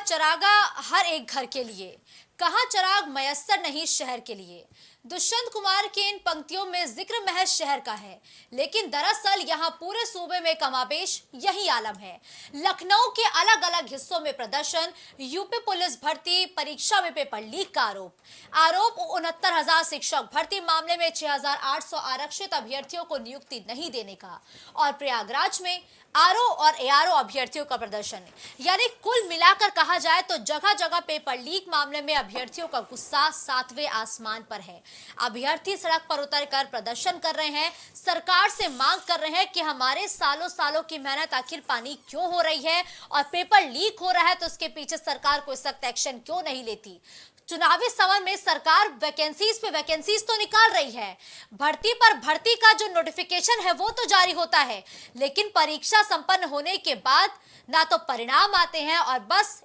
चरागा हर एक घर के लिए, कहाँ चराग मयस्सर नहीं शहर के लिए। दुष्यंत कुमार के इन पंक्तियों में जिक्र महज शहर का है, लेकिन दरअसल यहाँ पूरे सूबे में कमाबेश यही आलम है। लखनऊ के अलग अलग हिस्सों में प्रदर्शन, यूपी पुलिस भर्ती परीक्षा में पेपर लीक का आरोप 69,000 शिक्षक भर्ती मामले में 6,800 आरक्षित अभ्यर्थियों को नियुक्ति नहीं देने का, और प्रयागराज में आरओ और एआरओ अभ्यर्थियों का प्रदर्शन। यानी कुल मिलाकर कहा जाए तो जगह जगह पेपर लीक मामले में अभ्यर्थियों का गुस्सा 7वें आसमान पर है। अभ्यर्थी सड़क पर उतरकर प्रदर्शन कर रहे हैं, सरकार से मांग कर रहे हैं कि हमारे सालों सालों की मेहनत आखिर पानी क्यों हो रही है, और पेपर लीक हो रहा है तो उसके पीछे सरकार कोई सख्त एक्शन क्यों नहीं लेती। चुनावी समय में सरकार वैकेंसीज पे वैकेंसीज तो निकाल रही है, भर्ती पर भर्ती का जो नोटिफिकेशन है वो तो जारी होता है, लेकिन परीक्षा संपन्न होने के बाद ना तो परिणाम आते हैं, और बस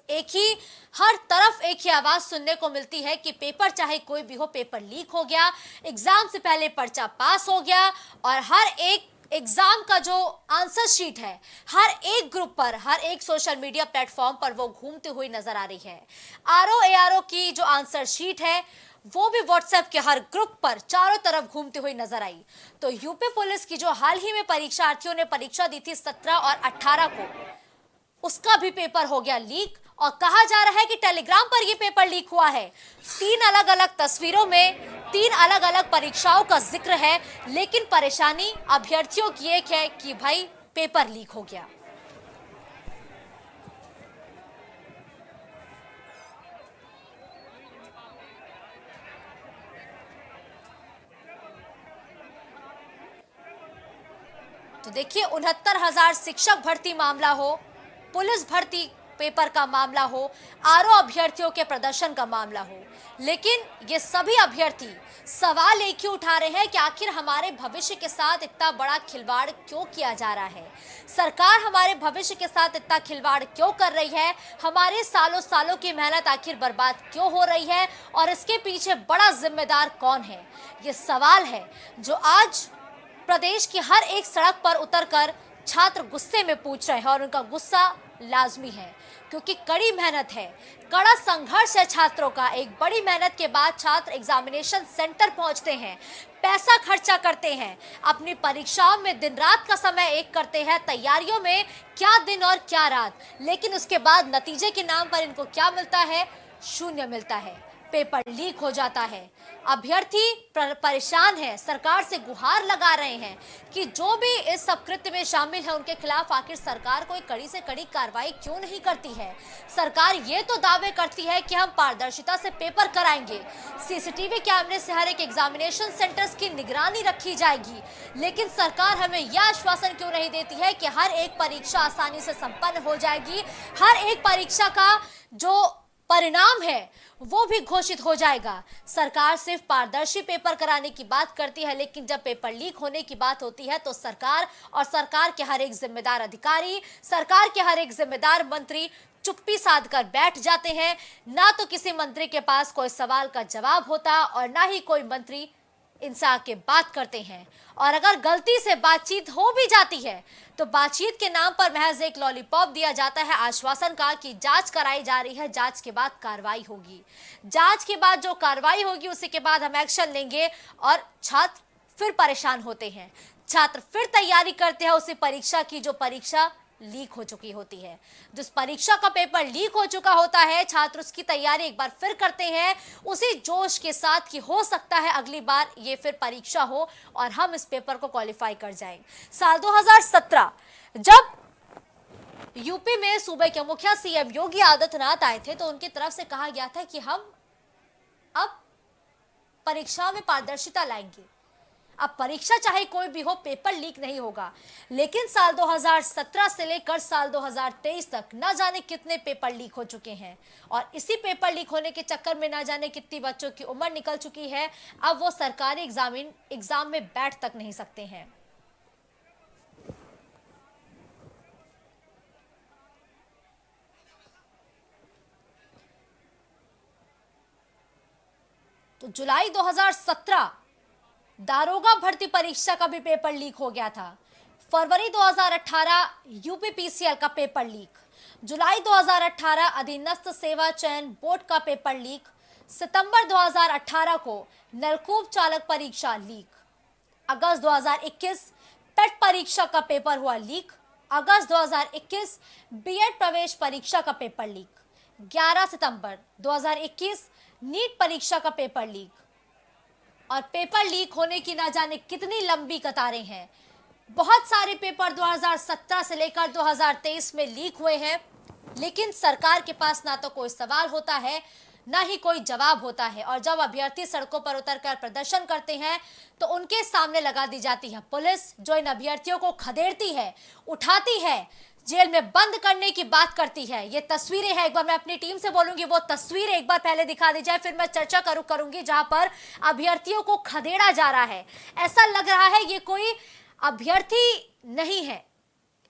हर तरफ एक ही आवाज सुनने को मिलती है कि पेपर चाहे कोई भी हो, पेपर लीक हो गया, एग्जाम से पहले पर्चा पास हो गया। और हर एक एग्जाम का जो आंसर शीट है हर एक ग्रुप पर, हर एक सोशल मीडिया प्लेटफॉर्म पर वो घूमती हुई नजर आ रही है। आरओ एआरओ की जो आंसर शीट है वो भी व्हाट्सएप के हर ग्रुप पर चारों तरफ घूमती हुई नजर आई। तो यूपी पुलिस की जो हाल ही में परीक्षार्थियों ने परीक्षा दी थी 17 और 18 को, उसका भी पेपर हो गया लीक, और कहा जा रहा है कि टेलीग्राम पर यह पेपर लीक हुआ है। 3 अलग अलग तस्वीरों में 3 अलग अलग परीक्षाओं का जिक्र है, लेकिन परेशानी अभ्यर्थियों की एक है कि भाई पेपर लीक हो गया। तो देखिए, 69,000 शिक्षक भर्ती मामला हो, पुलिस भर्ती पेपर का मामला हो, आरओ अभ्यर्थियों के प्रदर्शन का मामला हो, लेकिन ये सभी अभ्यर्थी सवाल एक ही उठा रहे हैं कि आखिर हमारे भविष्य के साथ इतना बड़ा खिलवाड़ क्यों किया जा रहा है। सरकार हमारे भविष्य के साथ इतना खिलवाड़ क्यों कर रही है, हमारे सालों सालों की मेहनत आखिर बर्बाद क्यों हो रही है, और इसके पीछे बड़ा जिम्मेदार कौन है। ये सवाल है जो आज प्रदेश की हर एक सड़क पर उतरकर छात्र गुस्से में पूछ रहे हैं, और उनका गुस्सा लाजमी है क्योंकि कड़ी मेहनत है, कड़ा संघर्ष है छात्रों का। एक बड़ी मेहनत के बाद छात्र एग्जामिनेशन सेंटर पहुंचते हैं, पैसा खर्चा करते हैं, अपनी परीक्षाओं में दिन रात का समय एक करते हैं, तैयारियों में क्या दिन और क्या रात, लेकिन उसके बाद नतीजे के नाम पर इनको क्या मिलता है? शून्य मिलता है, पेपर लीक हो जाता है। अभ्यर्थी परेशान है, सरकार से गुहार लगा रहे हैं कि जो भी इस सब कृत्य में शामिल है उनके खिलाफ आखिर सरकार कोई कड़ी से कड़ी कार्रवाई क्यों नहीं करती है। सरकार ये तो दावे करती है कि हम पारदर्शिता से पेपर कराएंगे, सीसीटीवी कैमरे से हर एक एग्जामिनेशन सेंटर्स की निगरानी रखी जाएगी, लेकिन सरकार हमें यह आश्वासन क्यों नहीं देती है कि हर एक परीक्षा आसानी से संपन्न हो जाएगी, हर एक परीक्षा का जो परिणाम है वो भी घोषित हो जाएगा। सरकार सिर्फ पारदर्शी पेपर कराने की बात करती है, लेकिन जब पेपर लीक होने की बात होती है तो सरकार और सरकार के हर एक जिम्मेदार अधिकारी, सरकार के हर एक जिम्मेदार मंत्री चुप्पी साध कर बैठ जाते हैं। ना तो किसी मंत्री के पास कोई सवाल का जवाब होता, और ना ही कोई मंत्री इनसे आके बात करते हैं, और अगर गलती से बातचीत हो भी जाती है तो बातचीत के नाम पर महज एक लॉलीपॉप दिया जाता है आश्वासन का कि जांच कराई जा रही है, जांच के बाद कार्रवाई होगी, जांच के बाद जो कार्रवाई होगी उसी के बाद हम एक्शन लेंगे। और छात्र फिर परेशान होते हैं, छात्र फिर तैयारी करते हैं उसी परीक्षा की जो परीक्षा लीक हो चुकी होती है। जिस परीक्षा का पेपर लीक हो चुका होता है, छात्र उसकी तैयारी एक बार फिर करते हैं उसी जोश के साथ कि हो सकता है अगली बार ये फिर परीक्षा हो और हम इस पेपर को क्वालिफाई कर जाएं। साल 2017 जब यूपी में सूबे के मुखिया सीएम योगी आदित्यनाथ आए थे तो उनकी तरफ से कहा गया था कि हम अब परीक्षा में पारदर्शिता लाएंगे, अब परीक्षा चाहे कोई भी हो, पेपर लीक नहीं होगा। लेकिन साल 2017 से लेकर साल 2023 तक न जाने कितने पेपर लीक हो चुके हैं, और इसी पेपर लीक होने के चक्कर में न जाने कितनी बच्चों की उम्र निकल चुकी है, अब वो सरकारी एग्जाम में बैठ तक नहीं सकते हैं। तो जुलाई 2017 दारोगा भर्ती परीक्षा का भी पेपर लीक हो गया था। फरवरी 2018 यूपीपीसीएल का पेपर लीक, जुलाई 2018 अधीनस्थ सेवा चयन बोर्ड का पेपर लीक, सितंबर 2018 को नलकूप चालक परीक्षा लीक, अगस्त 2021 पेट परीक्षा का पेपर हुआ लीक, अगस्त 2021 बीएड प्रवेश परीक्षा का पेपर लीक, 11 सितंबर 2021 नीट परीक्षा का पेपर लीक। और पेपर लीक होने की ना जाने कितनी लंबी कतारें हैं। बहुत सारे पेपर 2017 से लेकर 2023 में लीक हुए हैं, लेकिन सरकार के पास ना तो कोई सवाल होता है, ना ही कोई जवाब होता है। और जब अभ्यर्थी सड़कों पर उतरकर प्रदर्शन करते हैं तो उनके सामने लगा दी जाती है पुलिस, जो इन अभ्यर्थियों को खदेड़ती है, उठाती है, जेल में बंद करने की बात करती है। ये तस्वीरें हैं, एक बार मैं अपनी टीम से बोलूंगी वो तस्वीरें एक बार पहले दिखा दी जाए, फिर मैं चर्चा करूंगी जहां पर अभ्यर्थियों को खदेड़ा जा रहा है। ऐसा लग रहा है ये कोई अभ्यर्थी नहीं है,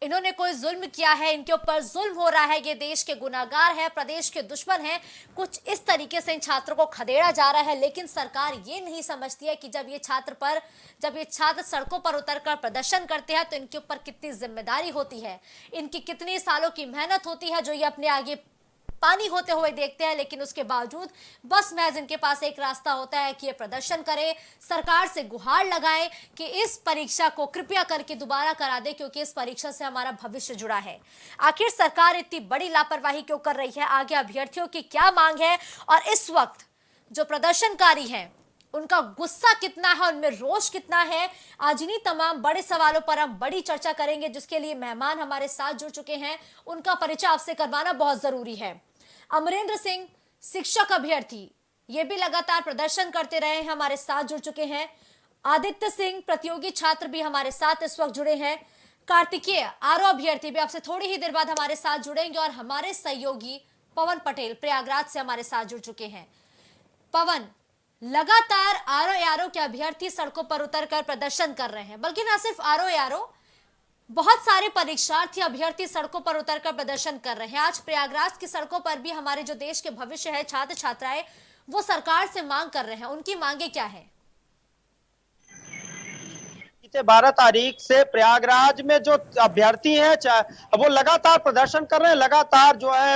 इन्होंने कोई जुल्म किया है, इनके ऊपर जुल्म हो रहा है, ये देश के गुनाहगार है, प्रदेश के दुश्मन हैं। कुछ इस तरीके से इन छात्रों को खदेड़ा जा रहा है। लेकिन सरकार ये नहीं समझती है कि जब ये छात्र सड़कों पर उतरकर प्रदर्शन करते हैं तो इनके ऊपर कितनी जिम्मेदारी होती है, इनकी कितनी सालों की मेहनत होती है जो ये अपने आगे पानी होते हुए देखते हैं। लेकिन उसके बावजूद बस महज इनके पास एक रास्ता होता है कि ये प्रदर्शन करें, सरकार से गुहार लगाएं कि इस परीक्षा को कृपया करके दोबारा करा दे, क्योंकि इस परीक्षा से हमारा भविष्य जुड़ा है। आखिर सरकार इतनी बड़ी लापरवाही क्यों कर रही है, आगे अभ्यर्थियों की क्या मांग है, और इस वक्त जो प्रदर्शनकारी हैं उनका गुस्सा कितना है, उनमें रोष कितना है। आज इन्हीं तमाम बड़े सवालों पर हम बड़ी चर्चा करेंगे, जिसके लिए मेहमान हमारे साथ जुड़ चुके हैं। उनका परिचय आपसे करवाना बहुत जरूरी है। अमरेंद्र सिंह शिक्षक अभ्यर्थी, ये भी लगातार प्रदर्शन करते रहे हैं, हमारे साथ जुड़ चुके हैं। आदित्य सिंह प्रतियोगी छात्र भी हमारे साथ इस वक्त जुड़े हैं। कार्तिकेय आरओ अभ्यर्थी भी आपसे थोड़ी ही देर बाद हमारे साथ जुड़ेंगे। और हमारे सहयोगी पवन पटेल प्रयागराज से हमारे साथ जुड़ चुके हैं। पवन, लगातार आरओ के अभ्यर्थी सड़कों पर उतरकर प्रदर्शन कर रहे हैं, बल्कि ना सिर्फ आरओ, बहुत सारे परीक्षार्थी अभ्यर्थी सड़कों पर उतरकर प्रदर्शन कर रहे हैं। आज प्रयागराज की सड़कों पर भी हमारे जो देश के भविष्य है, छात्र छात्राएं, वो सरकार से मांग कर रहे हैं। उनकी मांगे क्या है? 12 तारीख से प्रयागराज में जो अभ्यर्थी हैं वो लगातार प्रदर्शन कर रहे हैं। लगातार जो है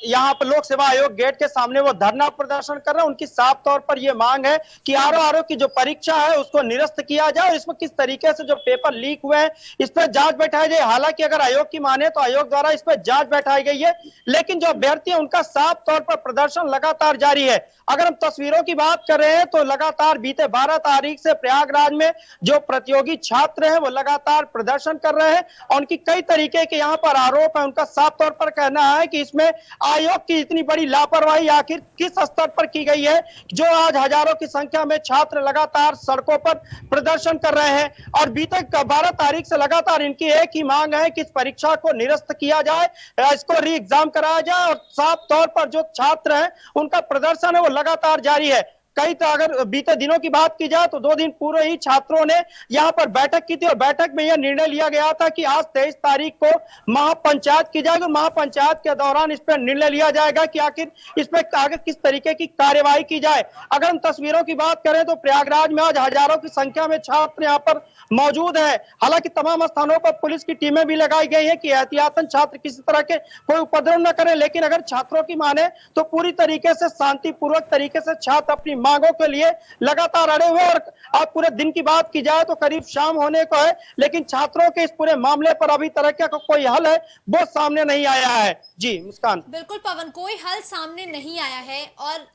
यहाँ पर लोक सेवा आयोग गेट के सामने वो धरना प्रदर्शन कर रहे हैं। उनकी साफ तौर पर ये मांग है कि आरओ की जो परीक्षा है उसको निरस्त किया जाए, और इसमें किस तरीके से जो पेपर लीक हुए हैं इस पर जांच बैठाई जाए। हालांकि अगर आयोग की माने तो आयोग द्वारा इस पर जांच बैठाई गई है, लेकिन जो अभ्यर्थी है उनका साफ तौर पर प्रदर्शन लगातार जारी है। अगर हम तस्वीरों की बात कर रहे हैं तो लगातार बीते 12 तारीख से प्रयागराज में जो प्रतियोगी छात्र हैं वो लगातार प्रदर्शन कर रहे हैं, और उनकी कई तरीके के यहाँ पर आरोप है। उनका साफ तौर पर कहना है कि इसमें आयोग की इतनी बड़ी लापरवाही आखिर किस स्तर पर की गई है, जो आज हजारों की संख्या में छात्र लगातार सड़कों पर प्रदर्शन कर रहे हैं। और बीते 12 तारीख से लगातार इनकी एक ही मांग है कि इस परीक्षा को निरस्त किया जाए, इसको री एग्जाम कराया जाए। और साफ तौर पर जो छात्र हैं उनका प्रदर्शन है वो लगातार जारी है। अगर बीते दिनों की बात की जाए तो 2 दिन पूर्व ही छात्रों ने यहाँ पर बैठक की थी, और बैठक में यह निर्णय लिया गया था कि आज 23 तारीख को महापंचायत की जाएगी। महापंचायत के दौरान इस पर निर्णय लिया जाएगा कि आखिर इस पर आगे किस तरीके की कार्यवाही की जाए। अगर हम तस्वीरों की बात करें तो प्रयागराज में आज हजारों की संख्या में छात्र यहाँ पर मौजूद है। हालांकि तमाम स्थानों पर पुलिस की टीमें भी लगाई गई है कि एहतियातन छात्र किसी तरह के कोई उपद्रव न करें। लेकिन अगर छात्रों की माने तो पूरी तरीके से शांतिपूर्वक तरीके से छात्र अपनी मांगों के लिए लगातार अड़े हुए। और आज पूरे दिन की बात की जाए तो करीब शाम होने को है, लेकिन छात्रों के इस पूरे मामले पर अभी तरह का कोई हल है वो सामने नहीं आया है। जी मुस्कान। बिल्कुल पवन, कोई हल सामने नहीं आया है और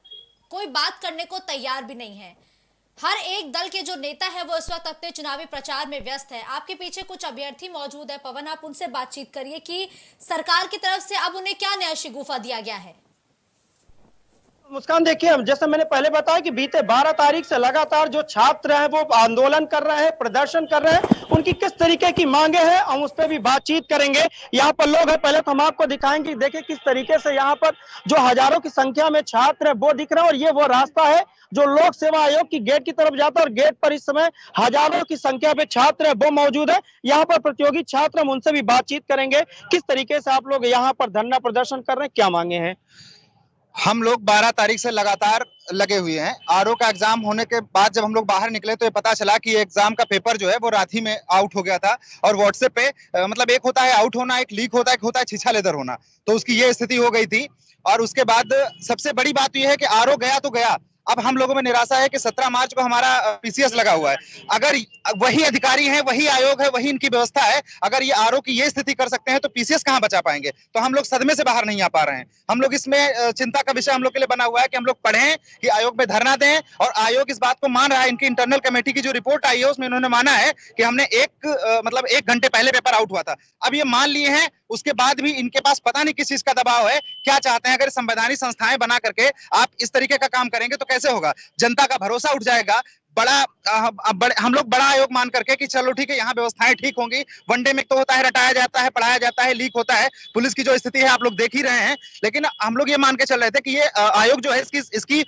कोई बात करने को तैयार भी नहीं है। हर एक दल के जो नेता है वो इस वक्त अपने चुनावी प्रचार में व्यस्त है। आपके पीछे कुछ अभ्यर्थी मौजूद है, पवन आप उनसे बातचीत करिए कि सरकार की तरफ से अब उन्हें क्या नया शिगुफा दिया गया है। मुस्कान, देखिए जैसे मैंने पहले बताया कि बीते 12 तारीख से लगातार जो छात्र हैं वो आंदोलन कर रहे हैं, प्रदर्शन कर रहे हैं। उनकी किस तरीके की मांगे हैं हम उस पर भी बातचीत करेंगे। यहाँ पर लोग हैं, पहले तो हम आपको दिखाएंगे। देखिए किस तरीके से यहाँ पर जो हजारों की संख्या में छात्र है वो दिख रहे हैं, और ये वो रास्ता है जो लोक सेवा आयोग की गेट की तरफ जाता है। और गेट पर इस समय हजारों की संख्या में छात्र है वो मौजूद है। यहाँ पर प्रतियोगी छात्र, हम उनसे भी बातचीत करेंगे किस तरीके से आप लोग यहाँ पर धरना प्रदर्शन कर रहे हैं, क्या मांगे हैं। हम लोग 12 तारीख से लगातार लगे हुए हैं। आरओ का एग्जाम होने के बाद जब हम लोग बाहर निकले तो ये पता चला कि एग्जाम का पेपर जो है वो रात ही में आउट हो गया था। और व्हाट्सएप पे मतलब एक होता है आउट होना, एक लीक होता है, एक होता है छीछा लेदर होना। तो उसकी ये स्थिति हो गई थी। और उसके बाद सबसे बड़ी बात यह है कि आरओ गया तो गया, अब हम लोगों में निराशा है कि 17 मार्च को हमारा पीसीएस लगा हुआ है। अगर वही अधिकारी हैं, वही आयोग है, वही इनकी व्यवस्था है, अगर ये आरओ की ये स्थिति कर सकते हैं तो पीसीएस कहां बचा पाएंगे। तो हम लोग सदमे से बाहर नहीं आ पा रहे हैं। हम लोग इसमें चिंता का विषय हम लोग के लिए बना हुआ है कि हम लोग पढ़ें कि आयोग में धरना दें। और आयोग इस बात को मान रहा है, इनकी इंटरनल कमेटी की जो रिपोर्ट आई है उसमें इन्होंने माना है कि हमने मतलब 1 घंटे पहले पेपर आउट हुआ था। अब ये मान लिए हैं, उसके बाद भी इनके पास पता नहीं किस चीज का दबाव है, क्या चाहते हैं। अगर संवैधानिक संस्थाएं बना करके आप इस तरीके का काम करेंगे तो कैसे होगा। जनता का भरोसा उठ जाएगा। हम लोग बड़ा आयोग मान करके कि चलो ठीक है यहाँ व्यवस्थाएं ठीक होंगी। वनडे में तो होता है रटाया जाता है, पढ़ाया जाता है, लीक होता है। पुलिस की जो स्थिति है आप लोग देख ही रहे हैं। लेकिन हम लोग ये मान के चल रहे थे कि ये आयोग जो है इसकी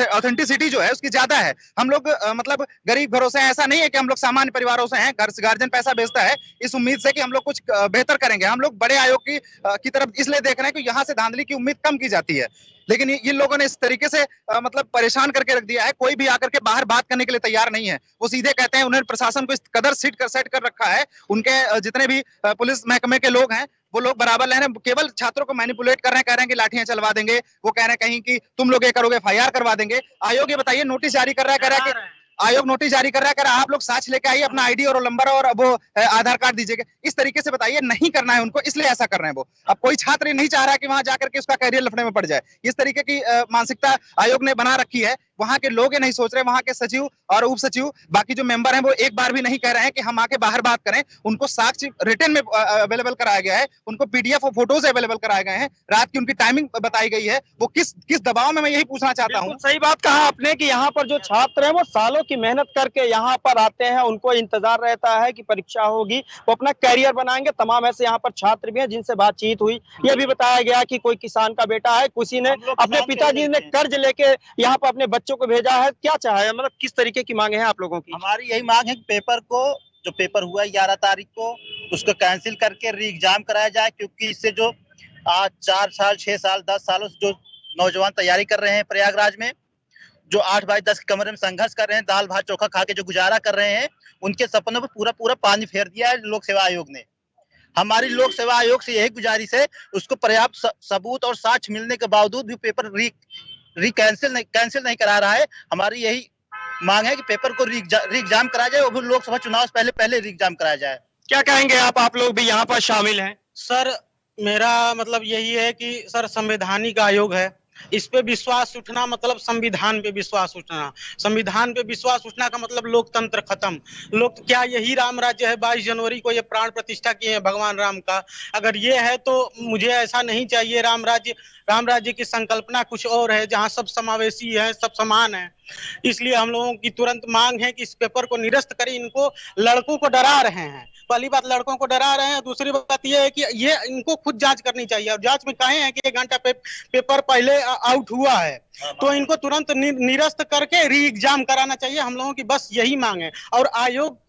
ऑथेंटिसिटी जो है उसकी ज्यादा है। हम लोग मतलब गरीब घरों से, ऐसा नहीं है कि हम लोग सामान्य परिवारों से हैं, घर से गार्जियन पैसा भेजता है इस उम्मीद से कि हम लोग कुछ बेहतर करेंगे। हम लोग बड़े आयोग की तरफ इसलिए देख रहे हैं कि यहाँ से धांधली की उम्मीद कम की जाती है। लेकिन इन लोगों ने इस तरीके से मतलब परेशान करके रख दिया है। कोई भी आकर के बाहर बात करने के लिए तैयार नहीं है। वो सीधे कहते हैं, उन्होंने प्रशासन को इस कदर सेट कर रखा है। उनके जितने भी पुलिस महकमे के लोग हैं वो लोग बराबर ले रहे हैं, केवल छात्रों को मैनिपुलेट कर रहे हैं। कह रहे हैं कि लाठियां चलवा देंगे, वो कह रहे हैं कहीं कि तुम लोग ये करोगे एफआईआर करवा देंगे। आयोग ये बताइए नोटिस जारी कर रहा है, कह रहा है कि आयोग नोटिस जारी कर रहा है, कह रहा है आप लोग साक्ष्य लेके आइए, अपना आईडी और रोल नंबर और वो आधार कार्ड दीजिएगा। इस तरीके से बताइए, नहीं करना है उनको, इसलिए ऐसा कर रहे हैं वो। अब कोई छात्र नहीं चाह रहा कि वहां जाकर के उसका कैरियर लफड़े में पड़ जाए। इस तरीके की मानसिकता आयोग ने बना रखी है। वहां के लोग ये नहीं सोच रहे, वहां के सचिव और उप सचिव बाकी जो मेंबर हैं वो एक बार भी नहीं कह रहे हैं कि हम आके बाहर बात करें। उनको साक्ष्य रिटन में अवेलेबल कराया गया है, उनको पीडीएफ और फोटोज अवेलेबल कराए गए हैं। रात की उनकी टाइमिंग बताई गई है। वो किस दबाव में, मैं यही पूछना चाहता हूँ। सही बात कहा आपने कि यहाँ पर जो छात्र हैं वो सालों की मेहनत करके यहाँ पर आते हैं, उनको इंतजार रहता है कि परीक्षा होगी, वो अपना कैरियर बनाएंगे। तमाम ऐसे यहाँ पर छात्र भी हैं जिनसे बातचीत हुई। ये भी बताया गया कि कोई किसान का बेटा है, किसी ने अपने पिताजी ने कर्ज लेके यहाँ पर अपने बच्चों को भेजा है। क्या चाहा है, मतलब किस तरीके की मांगे हैं आप लोगों की? हमारी यही मांग है कि जो पेपर हुआ है 11 तारीख को, उसको कैंसिल करके री एग्जाम कराया जाए। क्योंकि इससे जो आज 4 साल 6 साल 10 सालों से जो नौजवान तैयारी कर रहे हैं प्रयागराज में, जो 8 बाई 10 के कमरे में संघर्ष कर रहे हैं, दाल भात चोखा खा के जो गुजारा कर रहे हैं, उनके सपनों पर पूरा पानी फेर दिया है लोक सेवा आयोग ने। हमारी लोक सेवा आयोग से यही गुजारिश है, उसको पर्याप्त सबूत और साक्ष्य मिलने के बावजूद भी पेपर कैंसिल नहीं करा रहा है। हमारी यही मांग है कि पेपर को री एग्जाम कराया जाए, वो भी लोकसभा चुनाव से पहले री एग्जाम कराया जाए। क्या कहेंगे आप लोग भी यहाँ पर शामिल हैं? सर मेरा मतलब यही है कि सर संवैधानिक आयोग है, इस पे विश्वास उठना मतलब संविधान पे विश्वास उठना। संविधान पे विश्वास उठना का मतलब लोकतंत्र खत्म। लोग क्या यही राम राज्य है? 22 जनवरी को ये प्राण प्रतिष्ठा किए हैं भगवान राम का। अगर ये है तो मुझे ऐसा नहीं चाहिए। राम राज्य की संकल्पना कुछ और है, जहाँ सब समावेशी है, सब समान है। इसलिए हम लोगों की तुरंत मांग है कि इस पेपर को निरस्त करें। इनको लड़कों को डरा रहे हैं। पहली बात लड़कों को डरा रहे हैं, दूसरी बात ये है कि ये इनको खुद जांच करनी चाहिए। और जांच में कहे हैं कि 1 घंटा पेपर पहले आउट हुआ है, तो इनको तुरंत निरस्त करके री एग्जाम कराना चाहिए। हम लोगों की बस यही मांग है। और आयोग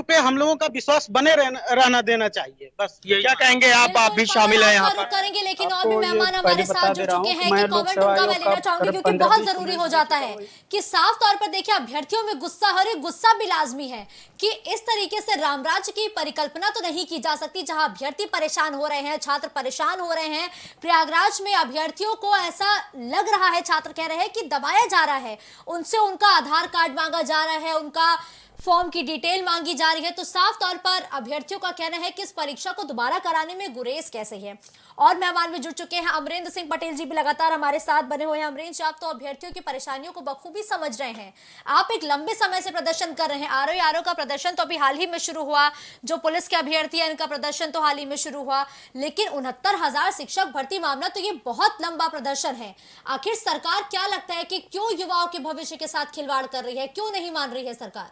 पे हम लोगों का विश्वास बने रहना देना चाहिए। बस यही। क्या कहेंगे आप भी शामिल हैं यहाँ पर? करेंगे, लेकिन और भी मेहमान हमारे साथ जुड़ चुके हैं कि कमेंट उनका मैं लेना चाहूंगी, क्योंकि बहुत जरूरी हो जाता है कि साफ तौर पर देखिए अभ्यर्थियों में गुस्सा है, और गुस्सा भी लाजमी है कि इस तरीके से रामराज्य की परिकल्पना तो नहीं की जा सकती। जहां अभ्यर्थी परेशान हो रहे हैं, छात्र परेशान हो रहे हैं, प्रयागराज में अभ्यर्थियों को ऐसा लग रहा है, छात्र कह रहे हैं कि दबाया जा रहा है, उनसे उनका आधार कार्ड मांगा जा रहा है, उनका फॉर्म की डिटेल मांगी जा रही है। तो साफ तौर पर अभ्यर्थियों का कहना है कि इस परीक्षा को दोबारा कराने में गुरेज कैसे है। और मेहमान भी जुड़ चुके हैं, अमरेंद्र सिंह पटेल जी भी लगातार हमारे साथ बने हुए हैं। अमरेंद्र जी, आप तो अभ्यर्थियों की परेशानियों को बखूबी समझ रहे हैं। आप एक लंबे समय से प्रदर्शन कर रहे हैं। आरओ का प्रदर्शन तो अभी हाल ही में शुरू हुआ, जो पुलिस के अभ्यर्थी है इनका प्रदर्शन तो हाल ही में शुरू हुआ, लेकिन 69,000 शिक्षक भर्ती मामला तो ये बहुत लंबा प्रदर्शन है। आखिर सरकार क्या लगता है कि क्यों युवाओं के भविष्य के साथ खिलवाड़ कर रही है, क्यों नहीं मान रही है सरकार?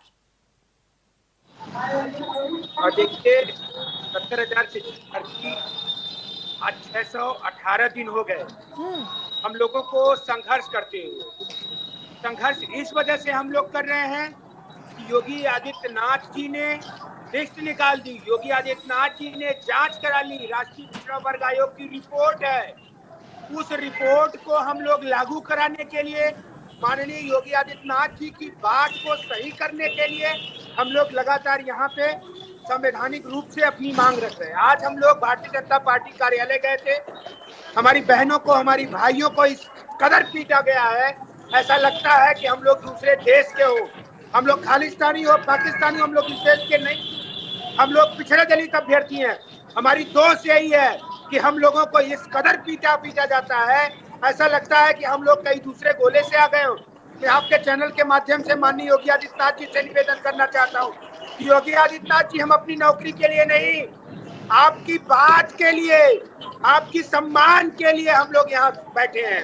और देखिए 70,000 शिक्षक भर्ती, आज 618 दिन हो गए हम लोगों को संघर्ष करते हुए। संघर्ष इस वजह से हम लोग कर रहे हैं कि योगी आदित्यनाथ जी ने लिस्ट निकाल दी, योगी आदित्यनाथ जी ने जांच करा ली। राष्ट्रीय पिछड़ा वर्ग आयोग की रिपोर्ट है, उस रिपोर्ट को हम लोग लागू कराने के लिए, माननीय योगी आदित्यनाथ जी की बात को सही करने के लिए हम लोग लगातार यहाँ पे संवैधानिक रूप से अपनी मांग रख रहे हैं। आज हम लोग भारतीय जनता पार्टी कार्यालय गए थे। हमारी बहनों को, हमारी भाइयों को इस कदर पीटा गया है, ऐसा लगता है कि हम लोग दूसरे देश के हो। हम लोग खालिस्तानी हो, पाकिस्तानी हो, हम लोग इस देश के नहीं। हम लोग पिछड़े दलित अभ्यर्थी हैं। हमारी दोष यही है कि हम लोगों को इस कदर पीटा जाता है, ऐसा लगता है कि हम लोग कहीं दूसरे गोले से आ गए हो। मैं आपके चैनल के माध्यम से माननीय योगी आदित्यनाथ जी से निवेदन करना चाहता हूँ कि योगी आदित्यनाथ जी, हम अपनी नौकरी के लिए नहीं, आपकी बात के लिए, आपकी सम्मान के लिए हम लोग यहाँ बैठे हैं।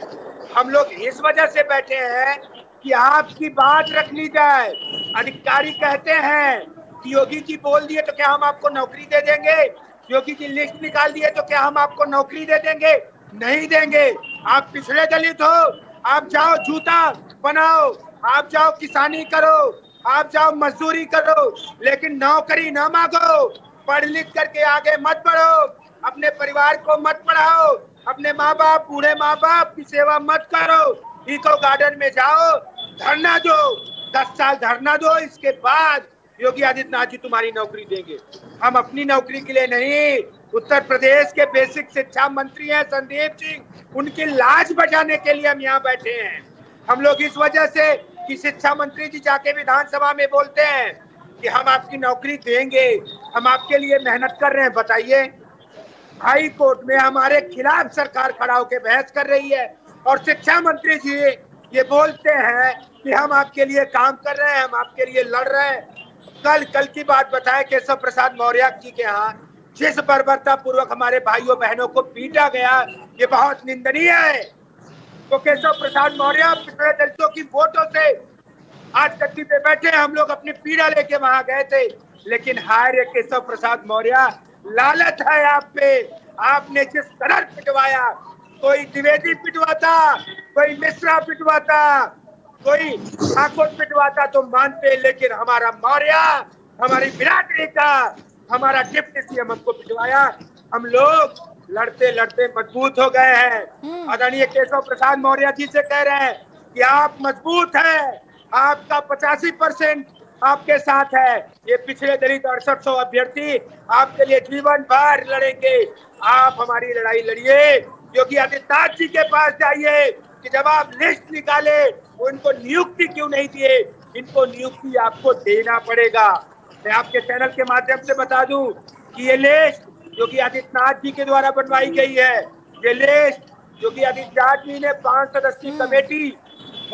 हम लोग इस वजह से बैठे हैं कि आपकी बात रख ली जाए। अधिकारी कहते हैं कि योगी जी बोल दिए तो क्या हम आपको नौकरी दे देंगे? योगी जी लिस्ट निकाल दिए तो क्या हम आपको नौकरी दे देंगे? नहीं देंगे। आप पिछड़े दलित हो, आप जाओ जूता बनाओ, आप जाओ किसानी करो, आप जाओ मजदूरी करो, लेकिन नौकरी ना मांगो। पढ़ लिख करके आगे मत बढ़ो, अपने परिवार को मत पढ़ाओ, अपने माँ बाप, बूढ़े माँ बाप की सेवा मत करो। इको गार्डन में जाओ, धरना दो, 10 साल धरना दो, इसके बाद योगी आदित्यनाथ जी तुम्हारी नौकरी देंगे। हम अपनी नौकरी के लिए नहीं, उत्तर प्रदेश के बेसिक शिक्षा मंत्री हैं संदीप सिंह, उनकी लाज बचाने के लिए हम यहाँ बैठे हैं। हम लोग इस वजह से कि शिक्षा मंत्री जी जाके विधानसभा में बोलते हैं कि हम आपकी नौकरी देंगे, हम आपके लिए मेहनत कर रहे हैं। बताइए, हाई कोर्ट में हमारे खिलाफ सरकार खड़ा होकर बहस कर रही है और शिक्षा मंत्री जी ये बोलते हैं कि हम आपके लिए काम कर रहे हैं, हम आपके लिए लड़ रहे हैं। कल की बात बताए, केशव प्रसाद मौर्य जी के यहाँ जिस बर्बरता पूर्वक हमारे भाइयों बहनों को पीटा गया, ये बहुत निंदनीय है। तो केशव प्रसाद मौर्य पिछड़े दलितों की वोटों से आज गद्दी पे बैठे, हम लोग अपनी पीड़ा लेके वहां गए थे, लेकिन हाय रे केशव प्रसाद मौर्य, लालच है आप पे। आपने जिस तरह पिटवाया, कोई द्विवेदी पिटवाता, कोई मिश्रा पिटवाता, कोई ठाकुर पिटवाता तो मानते, लेकिन हमारा मौर्य, हमारी बिरादरी का हमारा डिप्टी सीएम हमको पिटवाया। हम लोग लड़ते लड़ते मजबूत हो गए हैं। आदरणीय केशव प्रसाद मौर्य जी से कह रहे हैं कि आप मजबूत हैं, आपका 85% आपके साथ है। ये पिछले दलित 6800 अभ्यर्थी आपके लिए जीवन भर लड़ेंगे। आप हमारी लड़ाई लड़िए। योगी आदित्यनाथ जी के पास जाइए कि जब आप लिस्ट निकाले, उनको नियुक्ति क्यों नहीं दिए? इनको नियुक्ति आपको देना पड़ेगा। मैं आपके चैनल के माध्यम से बता दूं कि ये लिस्ट योगी आदित्यनाथ जी के द्वारा बनवाई गई है। ये लिस्ट योगी आदित्यनाथ जी ने 5 सदस्यीय कमेटी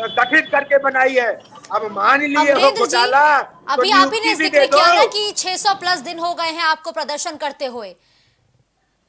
गठित करके बनाई है। अब मान लिए हो घोटाला, अभी आप ही ने जिक्र किया ना कि 600 प्लस दिन हो गए हैं आपको प्रदर्शन करते हुए।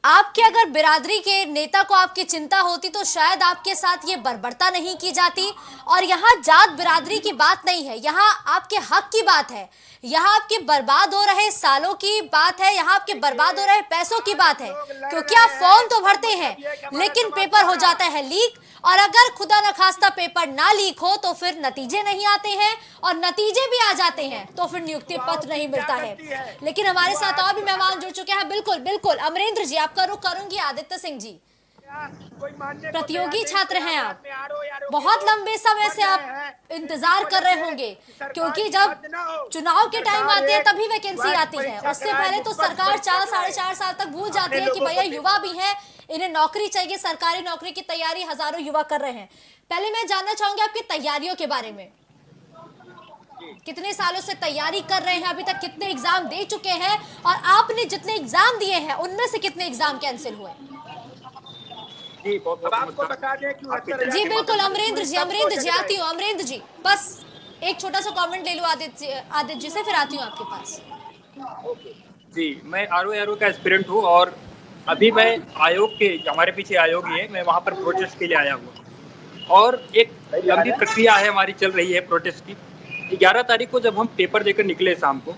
आपके अगर बिरादरी के नेता को आपकी चिंता होती तो शायद आपके साथ ये बर्बरता नहीं की जाती। और यहाँ जात बिरादरी की बात नहीं है, यहाँ आपके हक की बात है, यहाँ आपके बर्बाद हो रहे सालों की बात है, यहाँ आपके बर्बाद हो रहे पैसों की बात है। क्योंकि आप फॉर्म तो भरते हैं, लेकिन पेपर हो जाता है लीक, और अगर खुदा न खास्ता पेपर ना लीक हो तो फिर नतीजे नहीं आते हैं, और नतीजे भी आ जाते हैं तो फिर नियुक्ति पत्र नहीं मिलता है। लेकिन हमारे साथ और भी मेहमान जुड़ चुके हैं। बिल्कुल बिल्कुल, अमरेंद्र जी, आपका रुख करूंगी आदित्य सिंह जी, प्रतियोगी छात्र हैं आप, बहुत लंबे समय से आप इंतजार कर रहे होंगे, क्योंकि जब चुनाव के टाइम आते हैं तभी वैकेंसी आती है। उससे पहले तो सरकार 4 साढ़े 4 साल तक भूल जाती है कि भैया युवा भी हैं, इन्हें नौकरी चाहिए। सरकारी नौकरी की तैयारी हजारों युवा कर रहे हैं। पहले मैं जानना चाहूंगी आपकी तैयारियों के बारे में, कितने सालों से तैयारी कर रहे हैं, अभी तक कितने एग्जाम दे चुके हैं, और आपने जितने एग्जाम दिए हैं उनमें से कितने एग्जाम कैंसिल हुए? आपको बता दें कि जी बिल्कुल, अमरेंद्र जी आती हूँ। अमरेंद्र जी, बस एक छोटा सा कमेंट ले लो आदित्य जी से, फिर आती हूँ आपके पास। जी, मैं आरओ का एस्पिरेंट हूँ, और अभी मैं आयोग के, हमारे पीछे आयोग ही है, मैं वहाँ पर प्रोटेस्ट के लिए आया हूँ, और एक लंबी प्रक्रिया है हमारी चल रही है प्रोटेस्ट की। 11 तारीख को जब हम पेपर देकर निकले शाम को,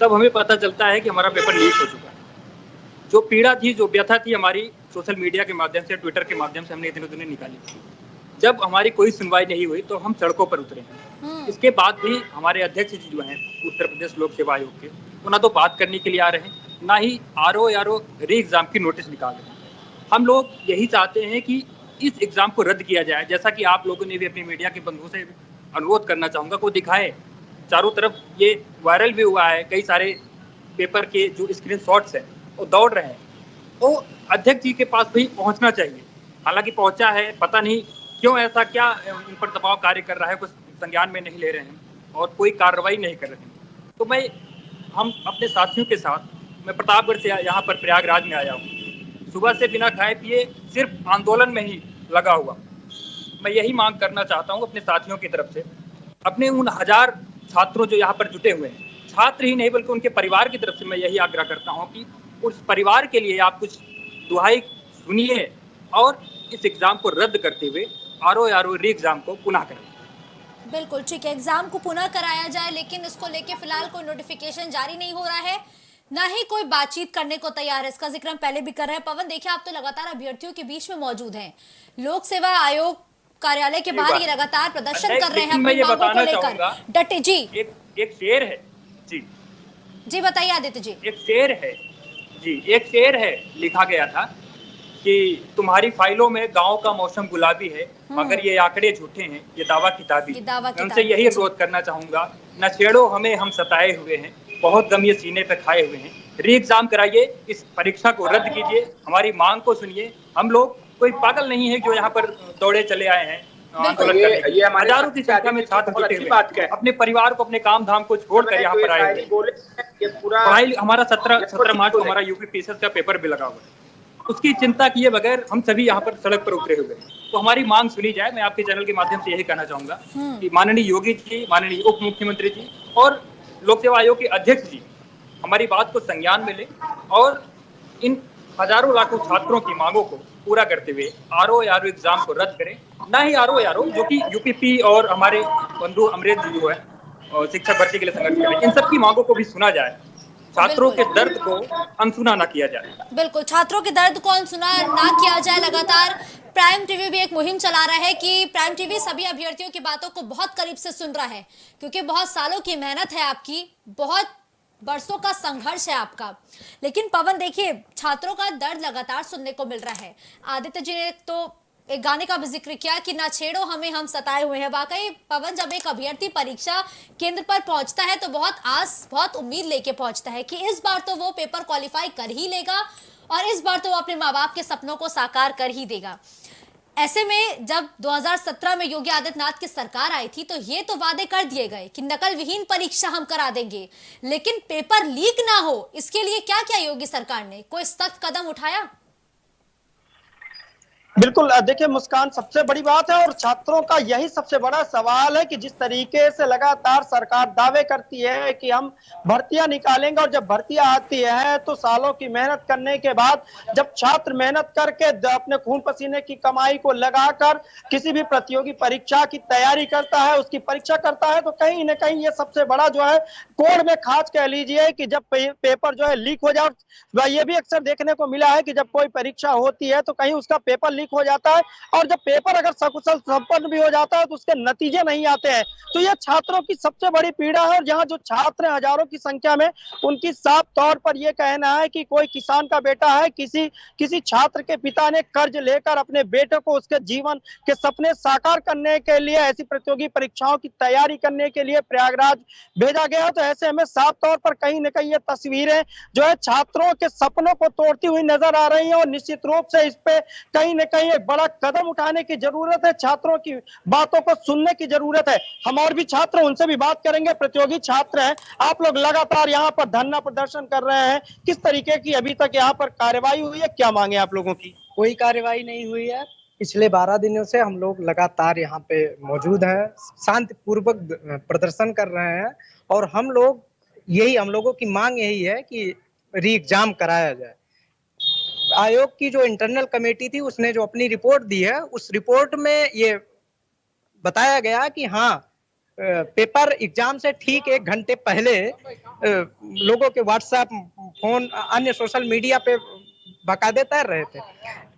तब हमें पता चलता है कि हमारा पेपर लीक हो चुका है। जो पीड़ा थी, जो व्यथा थी हमारी, सोशल मीडिया के माध्यम से, ट्विटर के माध्यम से हमने इतने दिनों निकाली। जब हमारी कोई सुनवाई नहीं हुई तो हम सड़कों पर उतरे हैं। इसके बाद भी हमारे अध्यक्ष जी जो हैं उत्तर प्रदेश लोक सेवा आयोग के, वो ना तो बात करने के लिए आ रहे हैं, ना ही आरओ री एग्जाम की नोटिस निकाल रहे हैं। हम लोग यही चाहते हैं कि इस एग्जाम को रद्द किया जाए। जैसा कि आप लोगों ने भी अपनी मीडिया के बंधुओं से अनुरोध करना चाहूँगा को दिखाए। चारों तरफ ये वायरल भी हुआ है, कई सारे पेपर के जो स्क्रीनशॉट्स हैं वो दौड़ रहे हैं। वो अध्यक्ष जी के पास भी पहुंचना चाहिए, हालांकि पहुंचा है, पता नहीं क्यों ऐसा, क्या इन पर दबाव कार्य कर रहा है, कुछ संज्ञान में नहीं ले रहे हैं और कोई कार्रवाई नहीं कर रहे हैं। तो हम अपने साथियों के साथ, मैं प्रतापगढ़ से यहाँ पर प्रयागराज में आया हूँ, सुबह से बिना खाए पिए सिर्फ आंदोलन में ही लगा हुआ। मैं यही मांग करना चाहता हूँ अपने साथियों की तरफ से, अपने उन 1000 छात्रों जो यहाँ पर जुटे हुए हैं, छात्र ही नहीं बल्कि उनके परिवार की तरफ से मैं यही आग्रह करता हूँ कि उस परिवार के लिए आप कुछ दुहाई सुनिए और इस एग्जाम को रद्द करते हुए आरओ री एग्जाम को पुनः करें। बिल्कुल ठीक है, एग्जाम को पुनः कराया जाए, लेकिन इसको लेके फिलहाल कोई नोटिफिकेशन जारी नहीं हो रहा है, ना ही कोई बातचीत करने को तैयार है। इसका जिक्र हम पहले भी कर रहे हैं। पवन, देखिए आप तो लगातार अभ्यर्थियों के बीच में मौजूद हैं, लोक सेवा आयोग कार्यालय के बाहर ये लगातार प्रदर्शन कर रहे हैं अपनी मांगों को लेकर डटे। जी एक शेर है जी बताइए आदित्य जी। एक शेर है लिखा गया था कि तुम्हारी फाइलों में गांव का मौसम गुलाबी है, मगर ये आंकड़े झूठे हैं, ये दावा किताबी। उनसे यही अनुरोध करना चाहूंगा, न छेड़ो हमें, हम सताए हुए हैं, बहुत गम ये सीने पे खाए हुए हैं। री एग्जाम कराइए, इस परीक्षा को रद्द कीजिए, हमारी मांग को सुनिए। हम लोग कोई पागल नहीं है जो यहाँ पर दौड़े चले आए हैं आंदोलन करने। ये हजारों की संख्या में छात्र जुटे हुए अपने परिवार को, अपने काम धाम को छोड़कर यहाँ पर आए हुए। पढ़ाई हमारा 17 मार्च को हमारा यूपी पीसीएस का पेपर भी लगा हुआ है, उसकी चिंता किए बगैर हम सभी यहाँ पर सड़क पर उतरे हुए हैं। तो हमारी मांग सुनी जाए। मैं आपके चैनल के माध्यम से यही कहना चाहूंगा कि माननीय योगी जी, माननीय उप मुख्यमंत्री जी और लोक सेवा आयोग के अध्यक्ष जी हमारी बात को संज्ञान में लें और इन हजारों लाखों छात्रों की मांगों को पूरा करते हुए आरओ एग्जाम को रद्द करें। ना ही आरओ जो कि यूपीपी और हमारे बंधु अमरेश जी जो है शिक्षक भर्ती के लिए संघर्ष करें, इन सबकी मांगों को भी सुना जाए, छात्रों के दर्द को अनसुना ना किया जाए। बिल्कुल, छात्रों के दर्द को अनसुना ना किया जाए। लगातार प्राइम टीवी भी एक मुहिम चला रहा है कि प्राइम टीवी सभी अभ्यर्थियों की बातों को बहुत करीब से सुन रहा है, क्योंकि बहुत सालों की मेहनत है आपकी, बहुत बरसों का संघर्ष है आपका। लेकिन पवन देखिए, छात्रों का दर्द लगातार सुनने को मिल रहा है। आदित्य जी ने तो एक गाने का भी जिक्र किया कि ना छेड़ो हमें, हम सताए हुए हैं। वाकई पवन, जब एक अभ्यर्थी परीक्षा केंद्र पर पहुंचता है तो बहुत आस, बहुत उम्मीद लेके पहुंचता है कि इस बार तो वो पेपर क्वालिफाई कर ही लेगा और इस बार तो वो अपने माँ बाप के सपनों को साकार कर ही देगा। ऐसे में जब 2017 में योगी आदित्यनाथ की सरकार आई थी तो ये तो वादे कर दिए गए कि नकल विहीन परीक्षा हम करा देंगे, लेकिन पेपर लीक ना हो इसके लिए क्या क्या योगी सरकार ने कोई सख्त कदम उठाया? बिल्कुल, देखिए मुस्कान, सबसे बड़ी बात है और छात्रों का यही सबसे बड़ा सवाल है कि जिस तरीके से लगातार सरकार दावे करती है कि हम भर्तियां निकालेंगे और जब भर्तियां आती है तो सालों की मेहनत करने के बाद जब छात्र मेहनत करके अपने खून पसीने की कमाई को लगाकर किसी भी प्रतियोगी परीक्षा की तैयारी करता है, उसकी परीक्षा करता है, तो कहीं ना कहीं ये सबसे बड़ा जो है कोड़ में खाच कह लीजिए कि जब पेपर जो है लीक हो जाए। ये भी अक्सर देखने को मिला है कि जब कोई परीक्षा होती है तो कहीं उसका पेपर लीक हो जाता है और जब पेपर अगर सकुशल संपन्न भी हो जाता है तो उसके नतीजे नहीं आते हैं। तो यह छात्रों की सबसे बड़ी पीड़ा है और यहाँ जो छात्र हैं हजारों की संख्या में, उनकी साफ तौर पर यह कहना है कि कोई किसान का बेटा है, किसी छात्र के पिता ने कर्ज लेकर अपने बेटे को उसके जीवन के सपने साकार करने के लिए, ऐसी प्रतियोगी परीक्षाओं की तैयारी करने के लिए प्रयागराज भेजा गया। तो ऐसे में साफ तौर पर कहीं न कहीं ये तस्वीरें जो है छात्रों के सपनों को तोड़ती हुई नजर आ रही हैं और निश्चित रूप से इस पे कहीं न कहीं एक बड़ा कदम उठाने की जरूरत है, छात्रों की बातों को सुनने की जरूरत है। हम और भी छात्र, उनसे भी बात करेंगे, प्रतियोगी छात्र हैं। आप लोग लगातार यहाँ पर धरना प्रदर्शन कर रहे हैं, किस तरीके की अभी तक यहाँ पर कार्रवाई हुई है, क्या मांगे आप लोगों की? कोई कार्रवाई नहीं हुई है। पिछले 12 दिनों से हम लोग लगातार यहाँ पे मौजूद हैं, शांतिपूर्वक प्रदर्शन कर रहे हैं और हम लोगों की मांग यही है कि री एग्जाम कराया जाए। आयोग की जो इंटरनल कमेटी थी उसने जो अपनी रिपोर्ट दी है, उस रिपोर्ट में ये बताया गया कि हाँ, पेपर एग्जाम से ठीक 1 घंटे पहले लोगों के व्हाट्सएप, फोन, अन्य सोशल मीडिया पे बकायदे तैर रहे थे।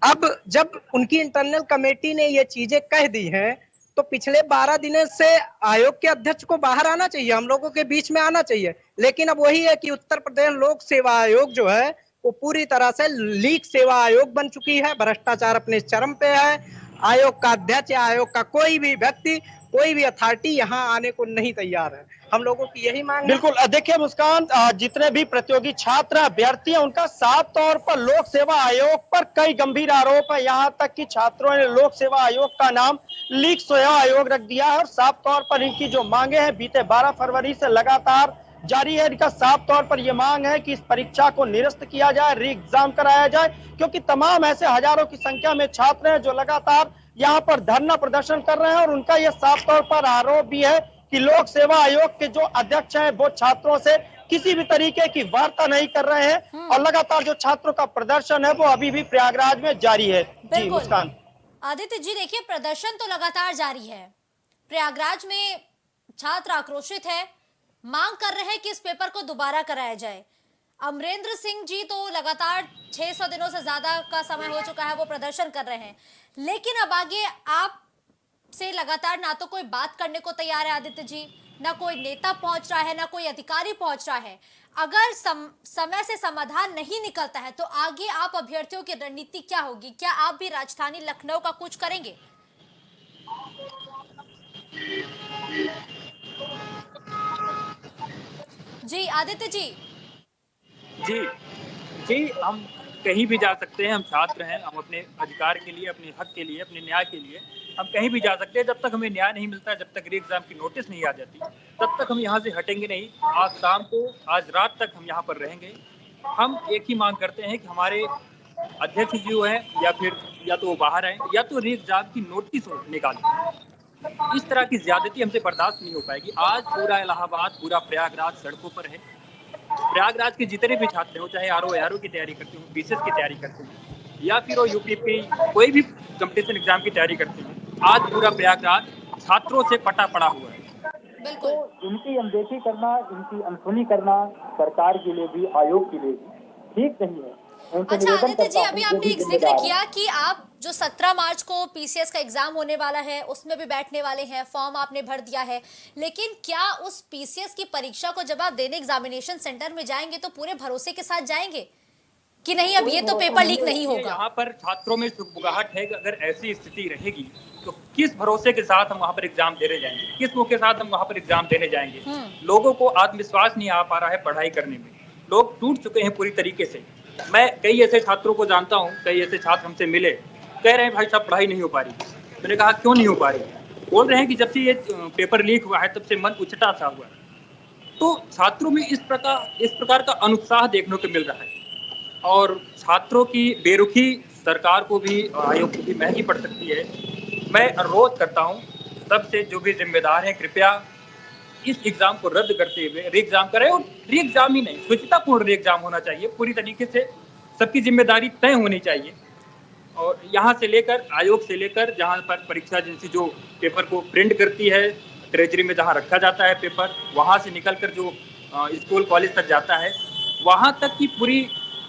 अब जब उनकी इंटरनल कमेटी ने ये चीजें कह दी हैं तो पिछले 12 दिनों से आयोग के अध्यक्ष को बाहर आना चाहिए, हम लोगों के बीच में आना चाहिए। लेकिन अब वही है कि उत्तर प्रदेश लोक सेवा आयोग जो है वो पूरी तरह से लीक सेवा आयोग बन चुकी है, भ्रष्टाचार अपने चरम पे है। आयोग का अध्यक्ष या आयोग का कोई भी व्यक्ति, कोई भी अथॉरिटी यहाँ आने को नहीं तैयार है। हम लोगों की यही मांग है। बिल्कुल, देखिए मुस्कान, जितने भी प्रतियोगी छात्र अभ्यर्थी हैं उनका साफ तौर पर लोक सेवा आयोग पर कई गंभीर आरोप है। यहाँ तक कि छात्रों ने लोक सेवा आयोग का नाम लीक सेवा आयोग रख दिया है और साफ तौर पर इनकी जो मांगे हैं बीते 12 फरवरी से लगातार जारी है। इनका साफ तौर पर यह मांग है कि इस परीक्षा को निरस्त किया जाए, री एग्जाम कराया जाए, क्योंकि तमाम ऐसे हजारों की संख्या में छात्र हैं जो लगातार यहाँ पर धरना प्रदर्शन कर रहे हैं और उनका यह साफ तौर पर आरोप भी है कि लोक सेवा आयोग के जो अध्यक्ष हैं वो छात्रों से किसी भी तरीके की वार्ता नहीं कर रहे हैं और लगातार जो छात्रों का प्रदर्शन है वो अभी भी प्रयागराज में जारी है। जी मुस्कान। आदित्य जी, देखिए प्रदर्शन तो लगातार जारी है, प्रयागराज में छात्र आक्रोशित है, मांग कर रहे हैं कि इस पेपर को दोबारा कराया जाए। अमरेंद्र सिंह जी तो लगातार 600 दिनों से ज्यादा का समय हो चुका है वो प्रदर्शन कर रहे हैं, लेकिन अब आगे आप से लगातार ना तो कोई बात करने को तैयार है आदित्य जी, ना कोई नेता पहुंच रहा है, ना कोई अधिकारी पहुंच रहा है। अगर समय से समाधान नहीं निकलता है तो आगे आप अभ्यर्थियों की रणनीति क्या होगी? क्या आप भी राजधानी लखनऊ का कुछ करेंगे? जी आदित्य जी। जी जी, हम कहीं भी जा सकते हैं, हम छात्र हैं, हम अपने अधिकार के लिए, अपने हक के लिए, अपने न्याय के लिए हम कहीं भी जा सकते हैं। जब तक हमें न्याय नहीं मिलता, जब तक री एग्जाम की नोटिस नहीं आ जाती, तब तक हम यहाँ से हटेंगे नहीं। आज शाम को, आज रात तक हम यहाँ पर रहेंगे। हम एक ही मांग करते हैं कि हमारे अध्यक्ष जो है या तो वो बाहर आए या तो री एग्जाम की नोटिस निकालें। इस तरह की ज्यादती हमसे बर्दाश्त नहीं हो पाएगी। आज पूरा इलाहाबाद, पूरा प्रयागराज सड़कों पर है। प्रयागराज के जितने भी छात्र हो, चाहे आरओ की तैयारी करते हो, बीसीएस की तैयारी करते हो या फिर वो यूपीपी कोई भी कंपटीशन एग्जाम की तैयारी करते हो, आज पूरा प्रयागराज छात्रों से पटा पड़ा हुआ है। बिल्कुल। तो इनकी अनदेखी करना, इनकी अनसुनी करना सरकार के लिए भी, आयोग के लिए भी ठीक नहीं है। अच्छा आदित्य जी, अभी आपने एक जिक्र किया कि आप जो 17 मार्च को पीसीएस का एग्जाम होने वाला है उसमें भी बैठने वाले हैं, फॉर्म आपने भर दिया है, लेकिन क्या उस पीसीएस की परीक्षा को जब आप देने एग्जामिनेशन सेंटर में जाएंगे तो पूरे भरोसे के साथ जाएंगे कि नहीं अब ये तो पेपर लीक नहीं होगा? यहाँ पर छात्रों में सुगबुगाहट है कि अगर ऐसी स्थिति रहेगी तो किस भरोसे के साथ हम वहाँ पर एग्जाम देने जाएंगे, किस मुंह के साथ हम वहाँ पर एग्जाम देने जाएंगे। लोगों को आत्मविश्वास नहीं आ पा रहा है पढ़ाई करने में, लोग टूट चुके हैं पूरी तरीके से। मैं कई ऐसे छात्रों को जानता हूँ, कई ऐसे छात्र हमसे मिले, कह रहे हैं भाई साहब पढ़ाई नहीं हो पा रही। मैंने कहा क्यों नहीं हो पा रही? बोल रहे हैं कि जब से ये पेपर लीक हुआ है तब से मन उचटा सा हुआ है। तो छात्रों में इस प्रकार का अनुत्साह देखने को मिल रहा है और छात्रों की बेरुखी सरकार को भी, आयोग को भी महंगी पड़ सकती है। मैं अनुरोध करता हूँ सबसे, जो भी जिम्मेदार हैं, कृपया इस एग्जाम को रद्द करते हुए री एग्जाम करें। और री एग्जाम ही नहीं, स्वच्छतापूर्ण री एग्जाम होना चाहिए, पूरी तरीके से सबकी जिम्मेदारी तय होनी चाहिए। और यहाँ से लेकर, आयोग से लेकर, जहाँ पर परीक्षा एजेंसी जो पेपर को प्रिंट करती है, ट्रेजरी में जहाँ रखा जाता है पेपर, वहाँ से निकलकर जो स्कूल कॉलेज तक जाता है, वहाँ तक की पूरी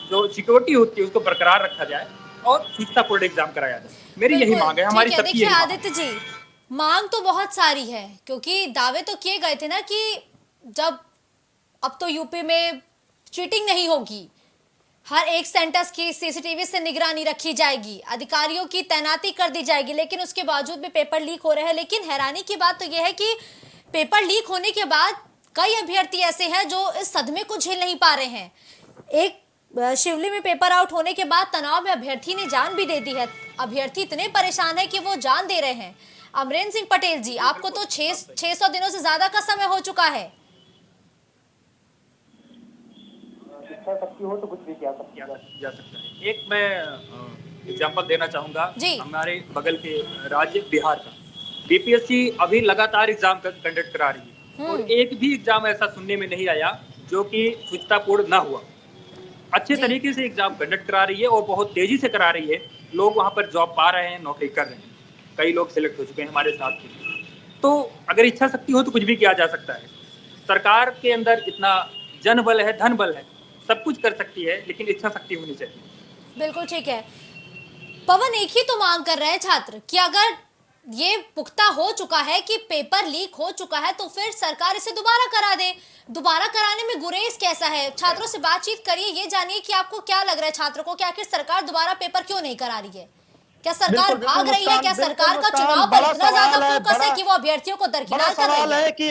जो सिक्योरिटी होती है उसको बरकरार रखा जाए और स्वच्छतापूर्ण एग्जाम कराया जाए। मेरी यही मांग है, हमारी सबकी यही मांग है। आदित्य जी, मांग तो बहुत सारी है, क्योंकि दावे तो किए गए थे ना कि जब अब तो यूपी में चीटिंग नहीं होगी, हर एक सेंटर की सीसीटीवी से निगरानी रखी जाएगी, अधिकारियों की तैनाती कर दी जाएगी, लेकिन उसके बावजूद भी पेपर लीक हो रहे हैं। लेकिन हैरानी की बात तो यह है कि पेपर लीक होने के बाद कई अभ्यर्थी ऐसे हैं जो इस सदमे को झेल नहीं पा रहे हैं। एक शिवली में पेपर आउट होने के बाद तनाव में अभ्यर्थी ने जान भी दे दी है। अभ्यर्थी इतने परेशान है कि वो जान दे रहे हैं। अमरेंद्र सिंह पटेल जी, आपको तो 600 दिनों से ज्यादा का समय हो चुका है। इच्छा शक्ति हो तो कुछ भी किया जा सकता है। एक मैं एग्जांपल देना चाहूंगा हमारे बगल के राज्य बिहार का। बीपीएससी अभी लगातार एग्जाम कंडक्ट करा रही है और एक भी एग्जाम ऐसा सुनने में नहीं आया जो कि स्वच्छतापूर्ण ना हुआ। अच्छे तरीके से एग्जाम कंडक्ट करा रही है और बहुत तेजी से करा रही है। लोग वहां पर जॉब पा रहे हैं, नौकरी कर रहे हैं, कई लोग सिलेक्ट हो चुके हैं हमारे साथ भी। तो अगर इच्छा शक्ति हो तो कुछ भी किया जा सकता है। सरकार के अंदर इतना जन बल है, धन बल है, सब कुछ कर सकती है, लेकिन इच्छा शक्ति होनी चाहिए। बिल्कुल ठीक है। पवन, एक ही तो मांग कर रहे हैं छात्र कि अगर ये पुख्ता हो चुका है कि पेपर लीक हो चुका है तो फिर सरकार इसे दोबारा करा दे। दोबारा कराने में गुरेज कैसा है? छात्रों से बातचीत करिए, ये जानिए कि आपको क्या लग रहा है छात्रों को कि आखिर सरकार दोबारा पेपर क्यों नहीं करा रही है। क्या सरकार बिल्कुल, भाग बिल्कुल रही है? क्या मुस्कान, सरकार बिल्कुल का चुनाव मुस्कान, पर बड़ा इतना ज्यादा सवाल है, फोकस है बड़ा कि वो अभ्यर्थियों को बड़ा दरकिनार कर रही सवाल है? है कि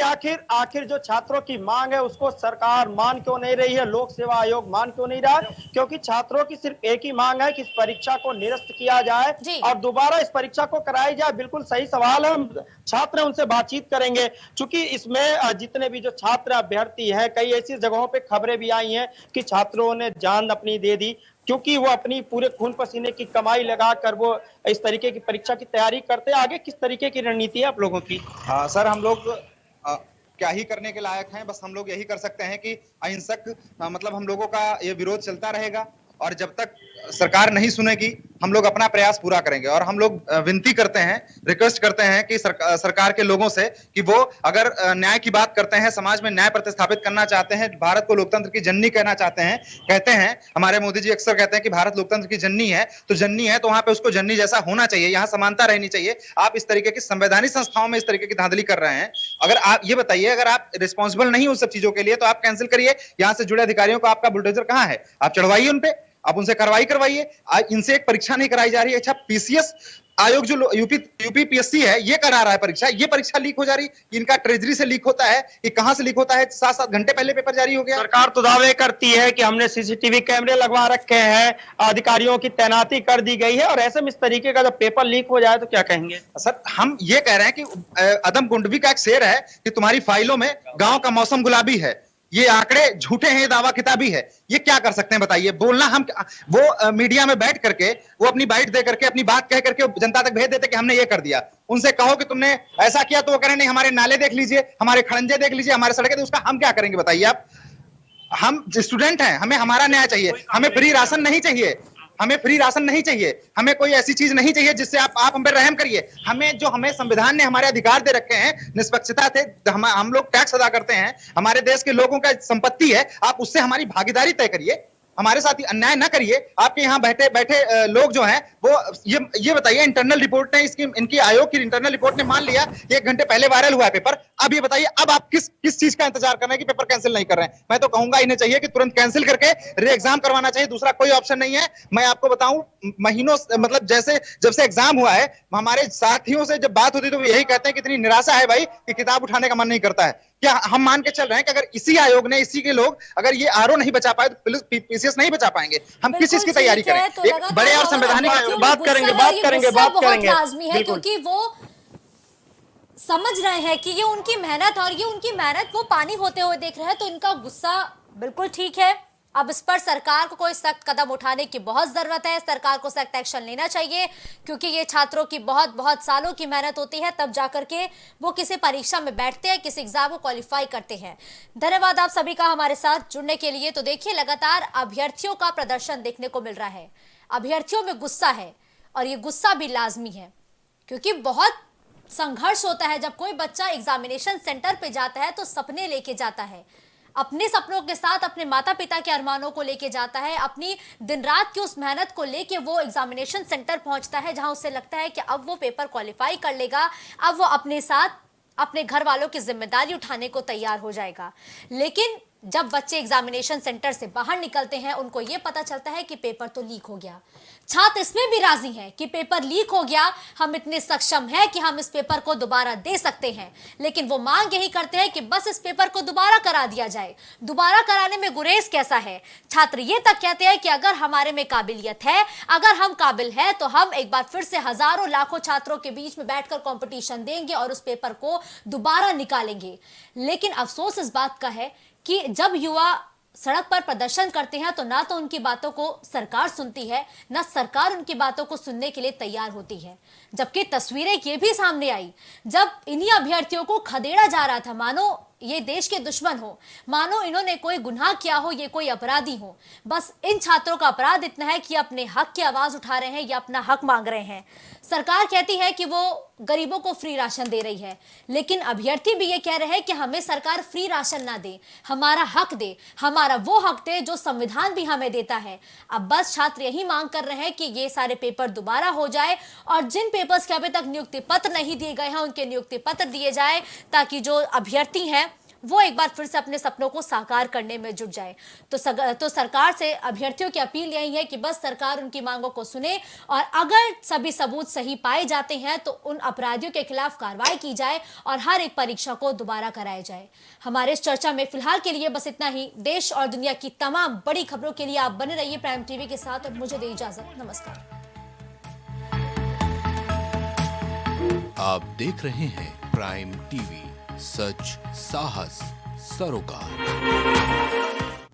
आखिर जो छात्रों की मांग है उसको सरकार मान क्यों नहीं रही है, लोक सेवा आयोग मान क्यों नहीं रहा है? क्योंकि छात्रों की सिर्फ एक ही मांग है कि इस परीक्षा को निरस्त किया जाए जी। और दोबारा इस परीक्षा को कराई जाए। बिल्कुल सही सवाल है, हम छात्र हैं, उनसे बातचीत करेंगे। चूंकि इसमें जितने भी जो छात्र अभ्यर्थी हैं, कई ऐसी जगहों पे खबरें भी आई हैं कि छात्रों ने जान अपनी दे दी, क्योंकि वो अपनी पूरे खून पसीने की कमाई लगाकर वो इस तरीके की परीक्षा की तैयारी करते हैं। आगे किस तरीके की रणनीति है आप लोगों की? हाँ सर, हम लोग क्या ही करने के लायक हैं, बस हम लोग यही कर सकते हैं कि अहिंसक मतलब हम लोगों का ये विरोध चलता रहेगा और जब तक सरकार नहीं सुनेगी हम लोग अपना प्रयास पूरा करेंगे। और हम लोग विनती करते हैं, रिक्वेस्ट करते हैं कि सरकार के लोगों से कि वो अगर न्याय की बात करते हैं, समाज में न्याय प्रतिस्थापित करना चाहते हैं, भारत को लोकतंत्र की जननी कहना चाहते हैं, कहते हैं हमारे मोदी जी अक्सर कहते हैं कि भारत लोकतंत्र की जननी है, तो वहां पे उसको जननी जैसा होना चाहिए, यहाँ समानता रहनी चाहिए। आप इस तरीके की संवैधानिक संस्थाओं में इस तरीके की धांधली कर रहे हैं। अगर आप ये बताइए, अगर आप रिस्पॉन्सिबल नहीं हो सब चीजों के लिए तो आप कैंसिल करिए। यहाँ से जुड़े अधिकारियों को आपका बुलडोजर कहाँ है, आप चढ़वाइए उन पे, आप उनसे कार्रवाई करवाइए। इनसे एक परीक्षा नहीं कराई जा रही है। अच्छा, पीसीएस आयोग जो यूपीपीएससी है ये करा रहा है परीक्षा, ये परीक्षा लीक हो जा रही, इनका ट्रेजरी से लीक होता है, ये कहां से लीक होता है? 7-7 घंटे पहले पेपर जारी हो गया। सरकार तो दावे करती है कि हमने सीसीटीवी कैमरे लगवा रखे हैं, अधिकारियों की तैनाती कर दी गई है, और ऐसे में इस तरीके का जब पेपर लीक हो जाए तो क्या कहेंगे? सर, हम ये कह रहे हैं कि अदम कुंडवी का एक शेर है कि तुम्हारी फाइलों में गांव का मौसम गुलाबी है। ये आंकड़े झूठे हैं, दावा किताबी है। ये क्या कर सकते हैं बताइए? बोलना हम वो मीडिया में बैठ करके वो अपनी बाइट दे करके अपनी बात कह करके जनता तक भेज देते कि हमने ये कर दिया। उनसे कहो कि तुमने ऐसा किया तो वो कह रहे नहीं, हमारे नाले देख लीजिए, हमारे खड़ंजे देख लीजिए, हमारे सड़कें, तो उसका हम क्या करेंगे बताइए आप? हम स्टूडेंट हैं, हमें हमारा न्याय चाहिए, हमें फ्री राशन नहीं चाहिए, हमें फ्री राशन नहीं चाहिए, हमें कोई ऐसी चीज नहीं चाहिए जिससे आप हम पे रहम करिए। हमें संविधान ने हमारे अधिकार दे रखे हैं, निष्पक्षता थे, हम लोग टैक्स अदा करते हैं, हमारे देश के लोगों का संपत्ति है, आप उससे हमारी भागीदारी तय करिए, हमारे साथ अन्याय ना करिए। आपके यहाँ बैठे बैठे लोग जो हैं वो ये बताइए, इंटरनल रिपोर्ट ने इनकी आयोग की इंटरनल रिपोर्ट ने मान लिया 1 घंटे पहले वायरल हुआ है पेपर। अब ये बताइए, अब आप किस चीज का इंतजार कर रहे हैं कि पेपर कैंसिल नहीं कर रहे हैं? मैं तो कहूंगा इन्हें चाहिए कि तुरंत कैंसिल करके री एग्जाम करवाना चाहिए, दूसरा कोई ऑप्शन नहीं है। मैं आपको बताऊं, महीनों मतलब जब से एग्जाम हुआ है, हमारे साथियों से जब बात होती तो वो यही कहते हैं कि इतनी निराशा है भाई कि किताब उठाने का मन नहीं करता है। क्या हम मान के चल रहे हैं कि अगर इसी आयोग ने, इसी के लोग अगर ये आरओ नहीं बचा पाए तो पीसीएस नहीं बचा पाएंगे? हम किस चीज की तैयारी करें? तो एक बड़े और संवैधानिक बात करेंगे लाजमी है, क्योंकि वो समझ रहे हैं कि ये उनकी मेहनत और ये उनकी मेहनत वो पानी होते हुए देख रहे हैं, तो इनका गुस्सा बिल्कुल ठीक है। अब इस पर सरकार को कोई सख्त कदम उठाने की बहुत जरूरत है, सरकार को सख्त एक्शन लेना चाहिए, क्योंकि ये छात्रों की बहुत सालों की मेहनत होती है, तब जाकर के वो किसी परीक्षा में बैठते हैं, किसी एग्जाम को क्वालिफाई करते हैं। धन्यवाद आप सभी का हमारे साथ जुड़ने के लिए। तो देखिए, लगातार अभ्यर्थियों का प्रदर्शन देखने को मिल रहा है, अभ्यर्थियों में गुस्सा है और ये गुस्सा भी लाजमी है, क्योंकि बहुत संघर्ष होता है। जब कोई बच्चा एग्जामिनेशन सेंटर पे जाता है तो सपने लेके जाता है, अपने सपनों के साथ अपने माता पिता के अरमानों को लेके जाता है, अपनी दिन रात की उस मेहनत को लेके वो एग्जामिनेशन सेंटर पहुंचता है, जहां उसे लगता है कि अब वो पेपर क्वालिफाई कर लेगा, अब वो अपने साथ अपने घर वालों की जिम्मेदारी उठाने को तैयार हो जाएगा। लेकिन जब बच्चे एग्जामिनेशन सेंटर से बाहर निकलते हैं, उनको ये पता चलता है कि पेपर तो लीक हो गया। छात्र इसमें भी राजी हैं कि पेपर लीक हो गया, हम इतने सक्षम हैं कि हम इस पेपर को दोबारा दे सकते हैं, लेकिन वो मांग यही करते हैं कि बस इस पेपर को दोबारा करा दिया जाए। दोबारा कराने में गुरेज कैसा है? छात्र ये तक कहते हैं कि अगर हमारे में काबिलियत है, अगर हम काबिल है, तो हम एक बार फिर से हजारों लाखों छात्रों के बीच में बैठकर कंपटीशन देंगे और उस पेपर को दोबारा निकालेंगे। लेकिन अफसोस इस बात का है कि जब युवा सड़क पर प्रदर्शन करते हैं तो ना तो उनकी बातों को सरकार सुनती है, ना सरकार उनकी बातों को सुनने के लिए तैयार होती है। जबकि तस्वीरें ये भी सामने आई, जब इन्हीं अभ्यर्थियों को खदेड़ा जा रहा था, मानो ये देश के दुश्मन हो, मानो इन्होंने कोई गुनाह किया हो, ये कोई अपराधी हो। बस इन छात्रों का अपराध इतना है कि अपने हक की आवाज उठा रहे हैं या अपना हक मांग रहे हैं। सरकार कहती है कि वो गरीबों को फ्री राशन दे रही है, लेकिन अभ्यर्थी भी ये कह रहे हैं कि हमें सरकार फ्री राशन ना दे, हमारा हक दे, हमारा वो हक दे जो संविधान भी हमें देता है। अब बस छात्र यही मांग कर रहे हैं कि ये सारे पेपर दोबारा हो जाए और जिन पेपर्स के अभी तक नियुक्ति पत्र नहीं दिए गए हैं उनके नियुक्ति पत्र दिए जाए, ताकि जो अभ्यर्थी हैं वो एक बार फिर से अपने सपनों को साकार करने में जुट जाए। तो सरकार से अभ्यर्थियों की अपील यही है कि बस सरकार उनकी मांगों को सुने और अगर सभी सबूत सही पाए जाते हैं तो उन अपराधियों के खिलाफ कार्रवाई की जाए और हर एक परीक्षा को दोबारा कराया जाए। हमारे इस चर्चा में फिलहाल के लिए बस इतना ही। देश और दुनिया की तमाम बड़ी खबरों के लिए आप बने रहिए प्राइम टीवी के साथ और मुझे दे इजाजत। नमस्कार। आप देख रहे हैं प्राइम टीवी, सच साहस सरोकार।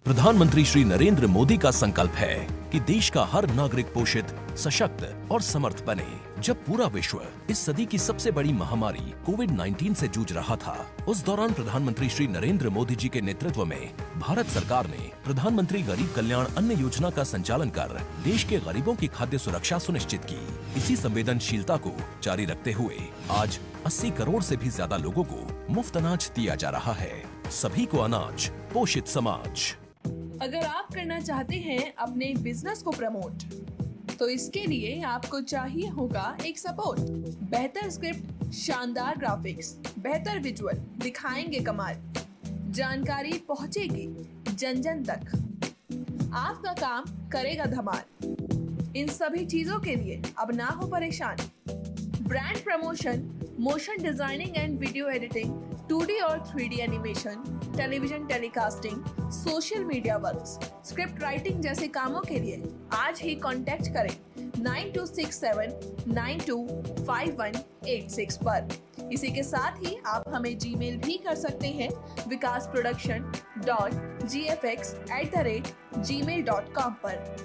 प्रधानमंत्री श्री नरेंद्र मोदी का संकल्प है कि देश का हर नागरिक पोषित, सशक्त और समर्थ बने। जब पूरा विश्व इस सदी की सबसे बड़ी महामारी कोविड-19 से जूझ रहा था, उस दौरान प्रधानमंत्री श्री नरेंद्र मोदी जी के नेतृत्व में भारत सरकार ने प्रधानमंत्री गरीब कल्याण अन्न योजना का संचालन कर देश के गरीबों की खाद्य सुरक्षा सुनिश्चित की। इसी संवेदनशीलता को जारी रखते हुए आज 80 करोड़ से भी ज्यादा लोगों को मुफ्त अनाज दिया जा रहा है। सभी को अनाज, पोषित समाज। अगर आप करना चाहते हैं अपने बिजनेस को प्रमोट, तो इसके लिए आपको चाहिए होगा एक सपोर्ट। बेहतर स्क्रिप्ट, शानदार ग्राफिक्स, बेहतर विजुअल, दिखाएंगे कमाल, जानकारी पहुंचेगी जन जन तक, आपका काम करेगा धमाल। इन सभी चीजों के लिए अब ना हो परेशान। Brand promotion, motion designing and video editing, 2D और 3D animation, television telecasting, social media works, script writing जैसे कामों के लिए आज ही कांटेक्ट करें 9267925186 पर। इसी के साथ ही आप हमें जीमेल भी कर सकते हैं vikasproduction.gfx@gmail.com पर।